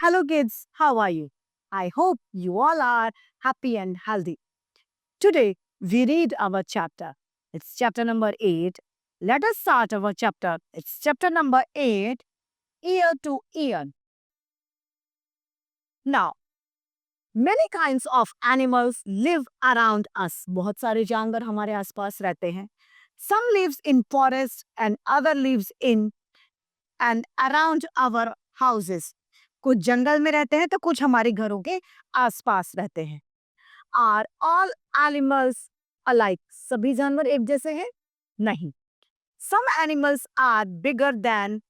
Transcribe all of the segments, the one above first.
Hello kids, how are you? I hope you all are happy and healthy. Today we read our chapter. It's chapter number 8. Let us start our chapter. It's chapter number 8, Ear to Ear. Now, many kinds of animals live around us. बहुत सारे जानवर हमारे आसपास रहते हैं. Some lives in forest and other lives in and around our houses. कुछ जंगल में रहते हैं तो कुछ हमारे घरों के आसपास रहते हैं. Are all animals alike? सभी जानवर एक जैसे हैं? नहीं. Some animals are bigger than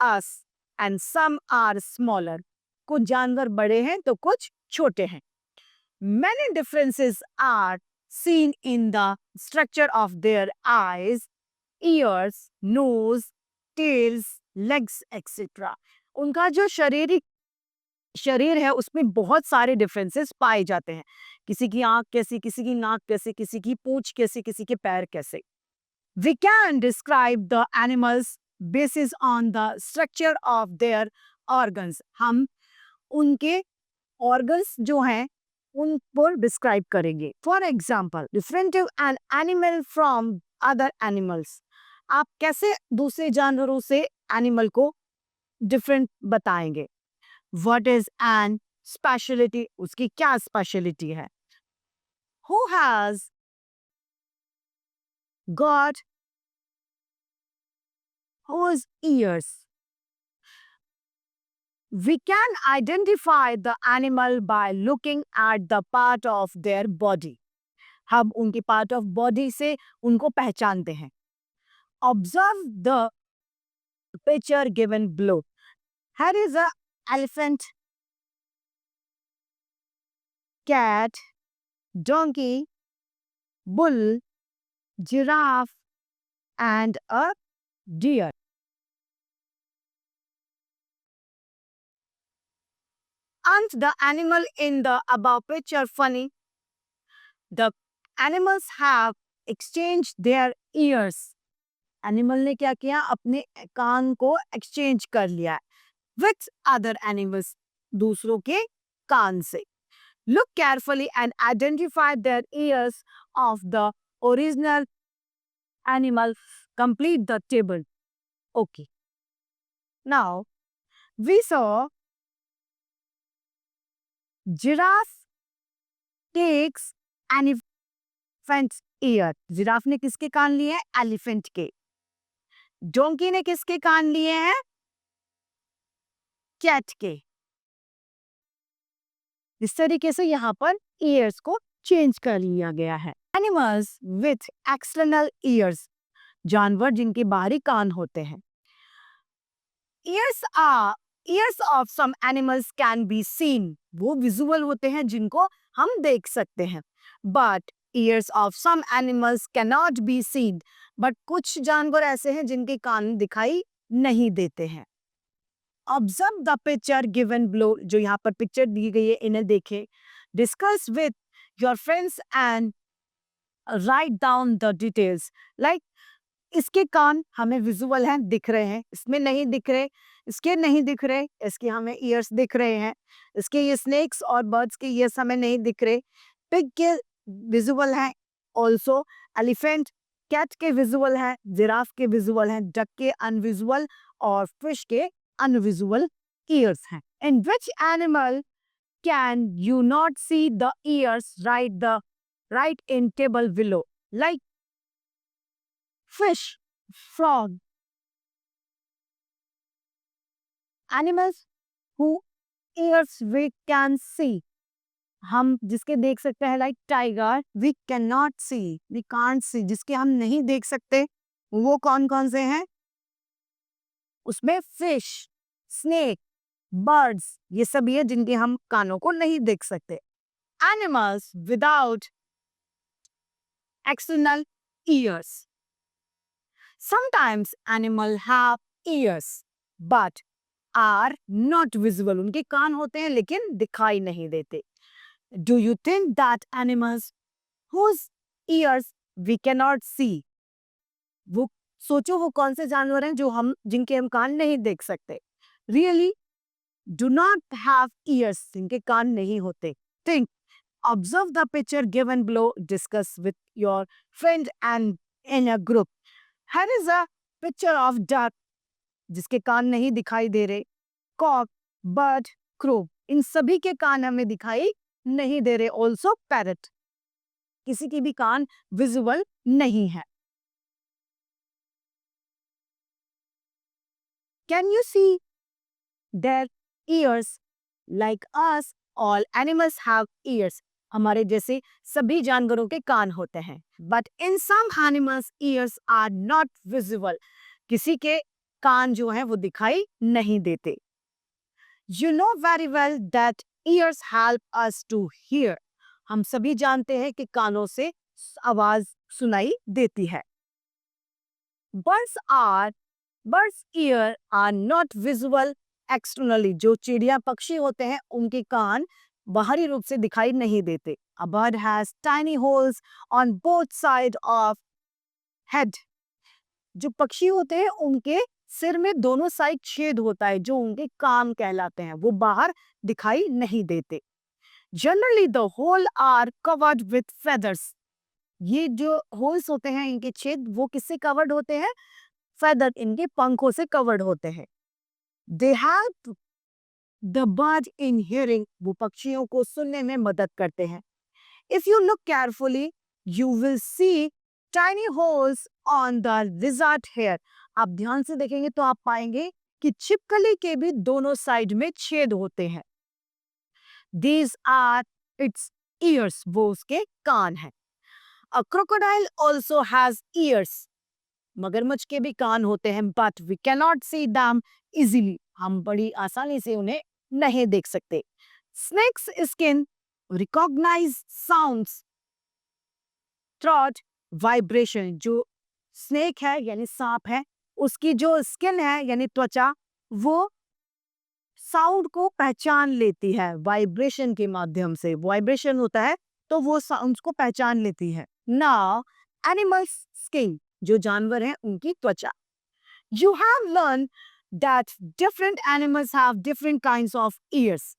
us and some are smaller. कुछ जानवर बड़े हैं तो कुछ छोटे हैं. Many differences are seen in the structure of their eyes, ears, nose, tails, legs, etc. उनका जो शरीर है उसमें बहुत सारे डिफरेंसेस पाए जाते हैं. किसी की आंख कैसी, किसी की नाक कैसे, किसी की पूंछ कैसे, किसी के पैर कैसे. We can describe the animals basis on the structure of their organs. हम उनके organs जो हैं उन पर डिस्क्राइब करेंगे. For example, differentiate an animal from other animals. आप कैसे दूसरे जानवरों से एनिमल को डिफरेंट बताएंगे. व्हाट इज एन स्पेशलिटी, उसकी क्या स्पेशलिटी है. Who has got whose ears. We can identify the animal by looking at the part of their body. हम उनके part of body से उनको पहचानते हैं. Observe the picture given below. Here is a elephant, cat, donkey, bull, giraffe, and a deer. Aren't the animal in the above picture funny? The animals have exchanged their ears. Animal ने क्या किया, अपने कान को exchange कर लिया with other animals, दूसरों के कान से. Look carefully and identify their ears of the original animal. Complete the table. Okay. Now, we saw giraffe takes elephant's ear. Giraffe ने किसके कान लिए हैं? एलिफेंट के. डोंकी ने किसके कान लिए हैं? कैट के. इस तरीके से यहाँ पर ईयर्स को चेंज कर लिया गया है. एनिमल्स विथ एक्सटर्नल ईयर्स, जानवर जिनके बाहरी कान होते हैं. Ears of some animals can be seen, वो विजुअल होते हैं जिनको हम देख सकते हैं. But ears of some animals can not be seen, but कुछ जानवर ऐसे हैं जिनके कान दिखाई नहीं देते हैं. Observe the picture given below, जो यहाँ पर पिक्चर दी गई है इन्हें देखें. Discuss with your friends and write down the details. Like इसके कान हमें विजुअल हैं, दिख रहे हैं, इसमें नहीं दिख रहे, इसके नहीं दिख रहे, इसके हमें ईयर्स दिख रहे हैं, इसके ये स्नेक्स और बर्ड्स के ईयर्स हमें नहीं दिख रहे. पिग के विजुअल हैं, ऑल्सो एलिफेंट कैट के विजुअल हैं, जिराफ के विजुअल हैं, डक के अनविजुअल और फिश के अनविजुअल ईयर्स हैं. In which animal can you not see the ears? Right in table below. Like fish, frog. Animals who ears we can see. हम जिसके देख सकते हैं, like tiger, we cannot see, we can't see. जिसके हम नहीं देख सकते वो कौन कौन से हैं? उसमें fish, snake, birds, ये सब ये जिनके हम कानों को नहीं देख सकते. Animals without external ears. Sometimes animal have ears but are not visible. उनके कान होते हैं लेकिन दिखाई नहीं देते. Do you think that animals whose ears we can not see. वो सोचो वो कौन से जानवर हैं जो हम जिनके हम कान नहीं देख सकते। Really do not have years, जिनके कान नहीं होते। Think, observe the picture given below, discuss with your friend and in a group. Here is a picture of duck, जिसके कान नहीं दिखाई दे रहे। कॉक, बर्ड, क्रो, इन सभी के कान हमें दिखाई नहीं दे रहे। ऑल्सो पैरट, किसी की भी कान विजिबल नहीं है। Can you see their ears like us? All animals have ears. हमारे जैसे सभी जानवरों के कान होते हैं। But in some animals ears are not visible, किसी के कान जो हैं वो दिखाई नहीं देते। You know very well that ears help us to hear. हम सभी जानते हैं कि कानों से आवाज सुनाई देती है। Birds are birds ear are not visible externally. जो चिड़िया पक्षी होते हैं उनके कान बाहरी रूप से दिखाई नहीं देते। A bird has tiny holes on both side of head. जो पक्षी होते हैं उनके सिर में दोनों साइड छेद होता है, जो उनके कान कहलाते हैं। वो बाहर दिखाई नहीं देते। Generally the hole are covered with feathers. ये जो होल्स होते हैं, इनके छेद, वो किससे कवर्ड होते हैं? फेदर, इनके पंखों से कवर्ड होते हैं। They help the bird in hearing. वो पक्षियों को सुनने में मदद करते हैं। If you look carefully you will see tiny holes on the lizard hair. आप ध्यान से देखेंगे तो आप पाएंगे कि छिपकली के भी दोनों साइड में छेद होते हैं। These are its ears, वो उसके कान हैं। A crocodile also has ears. मगरमच्छ के भी कान होते हैं, but we cannot see them easily. हम बड़ी आसानी से उन्हें नहीं देख सकते। Snake's skin recognize sounds through vibration. जो स्नेक है यानी सांप है, उसकी जो स्किन है यानी त्वचा, वो साउंड को पहचान लेती है वाइब्रेशन के माध्यम से। वाइब्रेशन होता है तो वो साउंड को पहचान लेती है। नाउ एनिमल्स स्किन, जो जानवर हैं उनकी त्वचा। You have learn that different animals have different kinds of years.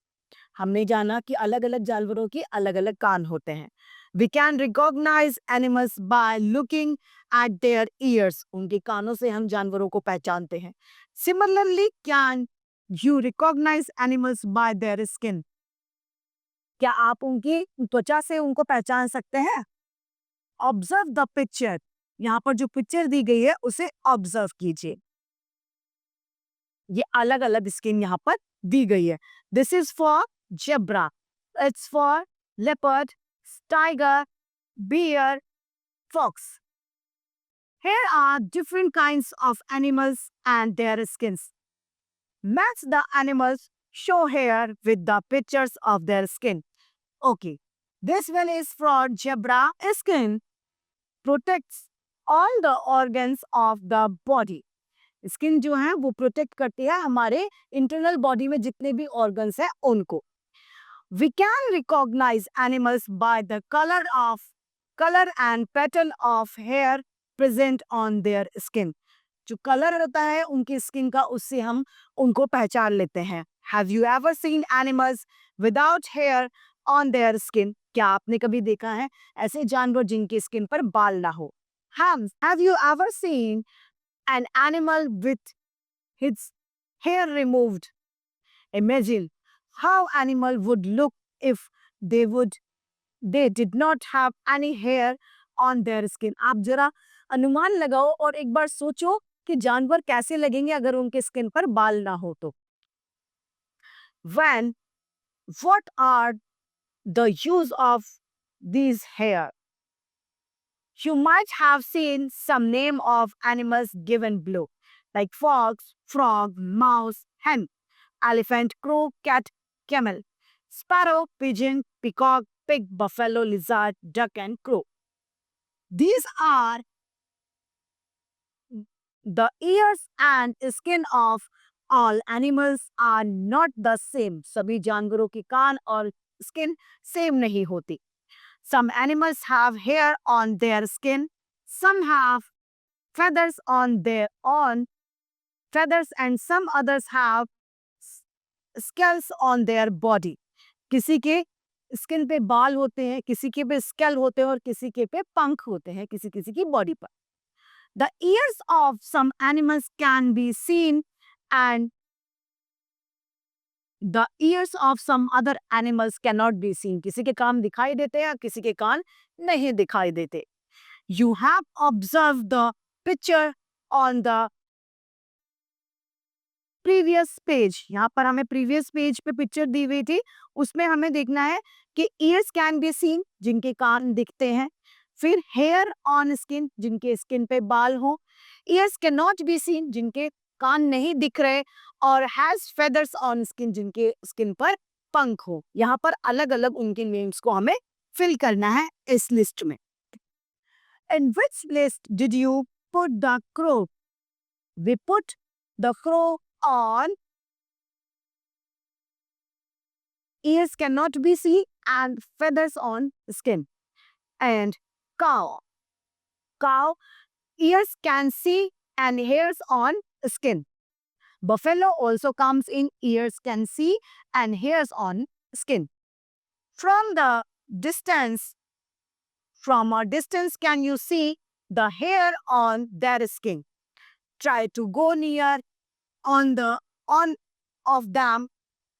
हमने जाना कि अलग अलग जानवरों की अलग अलग कान होते हैं। We can recognise animals by looking at their ears. उनके कानों से हम जानवरों को पहचानते हैं। Similarly can you recognise animals by their skin. क्या आप उनकी त्वचा से उनको पहचान सकते हैं? Observe the picture. यहाँ पर जो पिक्चर दी गई है उसे ऑब्जर्व कीजिए। ये अलग अलग स्किन यहाँ पर दी गई है। This is for zebra, it's for leopard, tiger, bear, fox. Here are different kinds of animals and their skins. Match the animals show here with the pictures of their skin. Okay, this one is for zebra. Skin protects all the organs of the body. Skin जो है वो protect करती है हमारे internal body में जितने भी organs हैं उनको। We can recognize animals by the color and pattern of hair present on their skin. जो कलर होता है उनकी स्किन का, उससे हम उनको पहचान लेते हैं। Have you ever seen animals without hair on their skin? क्या आपने कभी देखा है ऐसे जानवर जिनकी स्किन पर बाल ना हो? Have you ever seen an animal with its hair removed? Imagine how animal would look if they did not have any hair on their skin. आप जरा अनुमान लगाओ और एक बार सोचो कि जानवर कैसे लगेंगे अगर उनके स्किन पर बाल ना हो तो। When what are the use of these hair? You might have seen some name of animals given below, like fox, frog, mouse, hen, elephant, crow, cat, camel, sparrow, pigeon, peacock, pig, buffalo, lizard, duck, and crow. These are the ears and skin of all animals are not the same. सभी जानवरों की कान और skin same नहीं होती। Some animals have hair on their skin. Some have feathers on their own feathers, and some others have scales on their body. किसी के skin पे बाल होते हैं, किसी के पे स्केल होते हैं और किसी के पे पंख होते हैं, किसी किसी की बॉडी पर. The ears of some animals can be seen and the ears of some other animals cannot be seen. किसी के कान दिखाई देते हैं, किसी के कान नहीं दिखाई देते. You have observed the picture on the previous page. यहाँ पर हमें प्रीवियस पेज पे पिक्चर दी हुई थी, उसमें हमें देखना है कि ईयर्स कैन बी सीन, जिनके कान दिखते हैं. फिर हेयर ऑन स्किन, जिनके स्किन पे बाल हो. Years can not be scene, जिनके कान नहीं दिख रहे. और हैज फेदर्स ऑन स्किन, जिनके स्किन पर पंख हो. यहाँ पर अलग अलग उनके नेम्स को हमें फिल करना है इस लिस्ट में. In which list did you put the crow? We put the crow on ears cannot be seen and feathers on skin. And cow ears can see and hairs on skin. Buffalo also comes in ears can see and hairs on skin. From a distance can you see the hair on their skin. Try to go near on of them.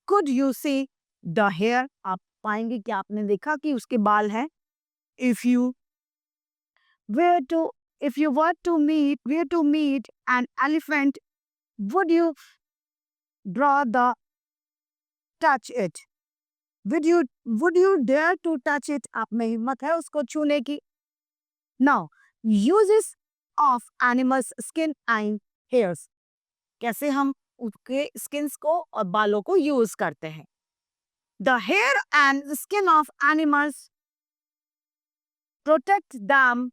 Could you see the hair? आप पाएंगे कि आपने देखा कि उसके बाल हैं. If you were to meet an elephant, would you touch it? Would you dare to touch it? आप में हिम्मत है उसको छूने की. Now, uses of animals skin and hairs. कैसे हम उसके स्किन्स को और बालों को यूज करते हैं. The hair and skin of animals protect them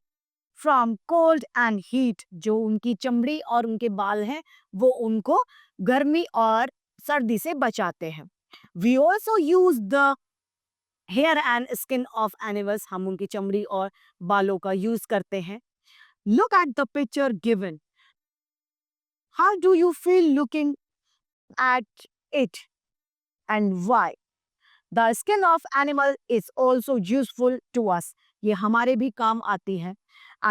from cold and heat. जो उनकी चमड़ी और उनके बाल हैं वो उनको गर्मी और सर्दी से बचाते हैं. We also use the hair and skin of animals. हम उनकी चमड़ी और बालों का यूज करते हैं. Look at the picture given. How do you feel looking at it and why? The skin of animal is also useful to us. ये हमारे भी काम आती है.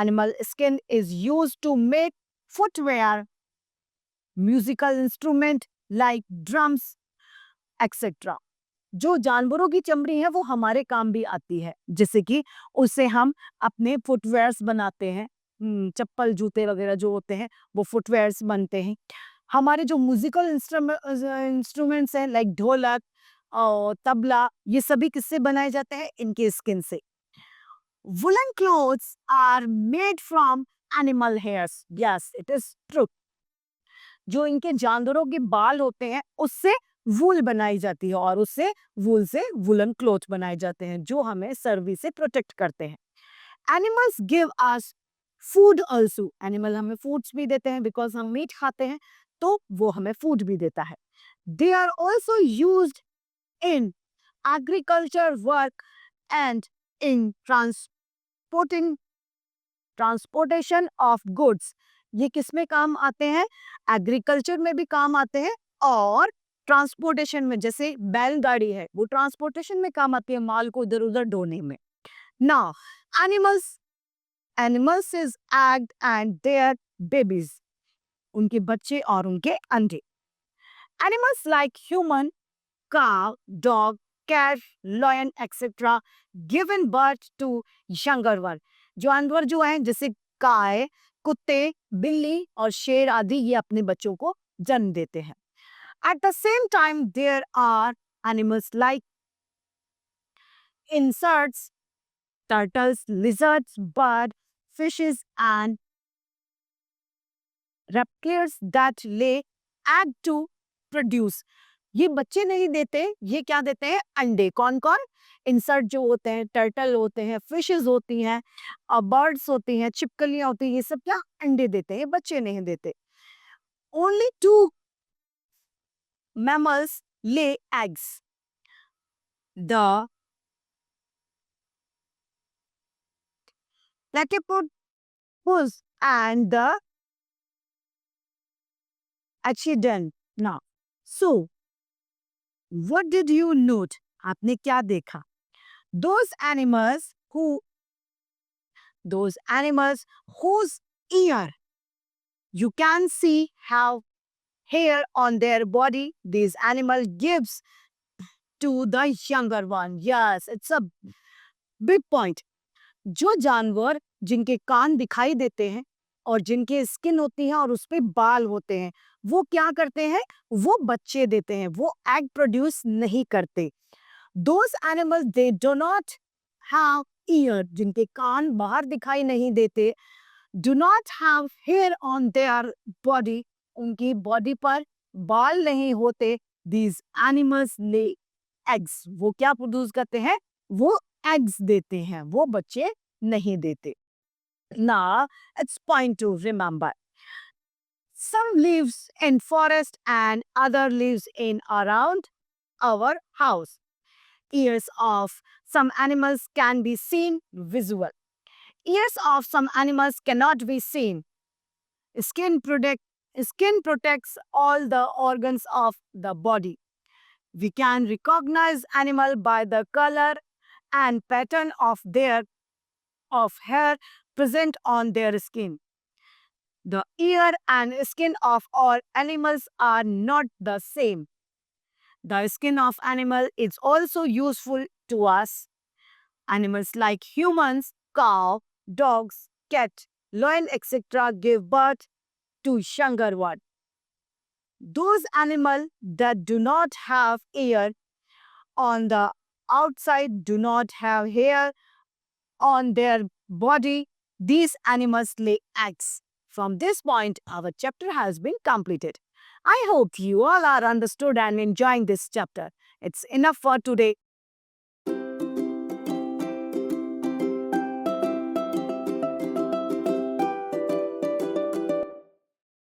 Animal skin is used to make footwear, musical instrument like drums, etc. जो जानवरों की चमड़ी है वो हमारे काम भी आती है. जैसे कि उससे हम अपने फुटवेयर्स बनाते हैं. चप्पल जूते वगैरह जो होते हैं वो फुटवेयर्स बनते हैं. हमारे जो म्यूजिकल इंस्ट्रूमेंट्स हैं लाइक ढोलक और तबला, ये सभी किससे बनाए जाते हैं? इनके स्किन से. Woolen clothes are made from animal hairs. Yes, it is true. जो इनके जानवरों के बाल होते हैं उससे वूल बनाई जाती है और उससे वूल से वुलन क्लॉथ बनाए जाते हैं जो हमें सर्दी से प्रोटेक्ट करते हैं. Animals give us food also. Animal हमें फूड्स भी देते हैं बिकॉज हम मीट खाते हैं तो वो हमें फूड भी देता है. They are also used in agriculture work and in transportation of goods. ये किस में काम आते हैं? एग्रीकल्चर में भी काम आते हैं और ट्रांसपोर्टेशन में. जैसे बैलगाड़ी है वो ट्रांसपोर्टेशन में काम आती है माल को इधर उधर ढोने में. Now, animals is egg and their babies. उनके बच्चे और उनके अंडे. Animals like human, cow, dog, cat, lion, etc. given birth to younger one. जानवर जो हैं जैसे गाय, कुत्ते, बिल्ली और शेर आदि ये अपने बच्चों को जन्म देते हैं. At the same time, there are animals like insects, turtles, lizards, birds, fishes, and reptiles that lay egg to produce. ये बच्चे नहीं देते, ये क्या देते हैं? अंडे. कौन कौन? इंसेक्ट जो होते हैं, टर्टल होते हैं, फिशेस होती हैं और बर्ड्स होती हैं, छिपकलियां होती हैं, ये सब क्या अंडे देते हैं, ये बच्चे नहीं देते. Only 2 mammals lay eggs. The platypus and the echidna. Now, so what did you note? आपने क्या देखा? Those animals whose ear you can see have hair on their body, this animal gives to the younger one. Yes, it's a big point. जो जानवर जिनके कान दिखाई देते हैं और जिनके स्किन होती है और उस पे बाल होते हैं, वो क्या करते हैं? वो बच्चे देते हैं, वो एग प्रोड्यूस नहीं करते. Those animals they do not have ear, जिनके कान बाहर दिखाई नहीं देते, do not have hair on their body, उनकी बॉडी पर बाल नहीं होते. These animals lay eggs. वो क्या प्रोड्यूस करते हैं? वो एग्स देते हैं, वो बच्चे नहीं देते. Now it's point to remember. Some lives in forest and other lives in around our house. Ears of some animals can be seen visual. Ears of some animals cannot be seen. Skin protects all the organs of the body. We can recognize animal by the color and pattern of hair present on their skin. The ear and skin of all animals are not the same. The skin of animal is also useful to us. Animals like humans, cow, dogs, cat, lion, etc. give birth to younger one. Those animals that do not have ear on the outside, do not have hair on their body, these animals lay eggs. From this point, our chapter has been completed. I hope you all are understood and enjoying this chapter. It's enough for today.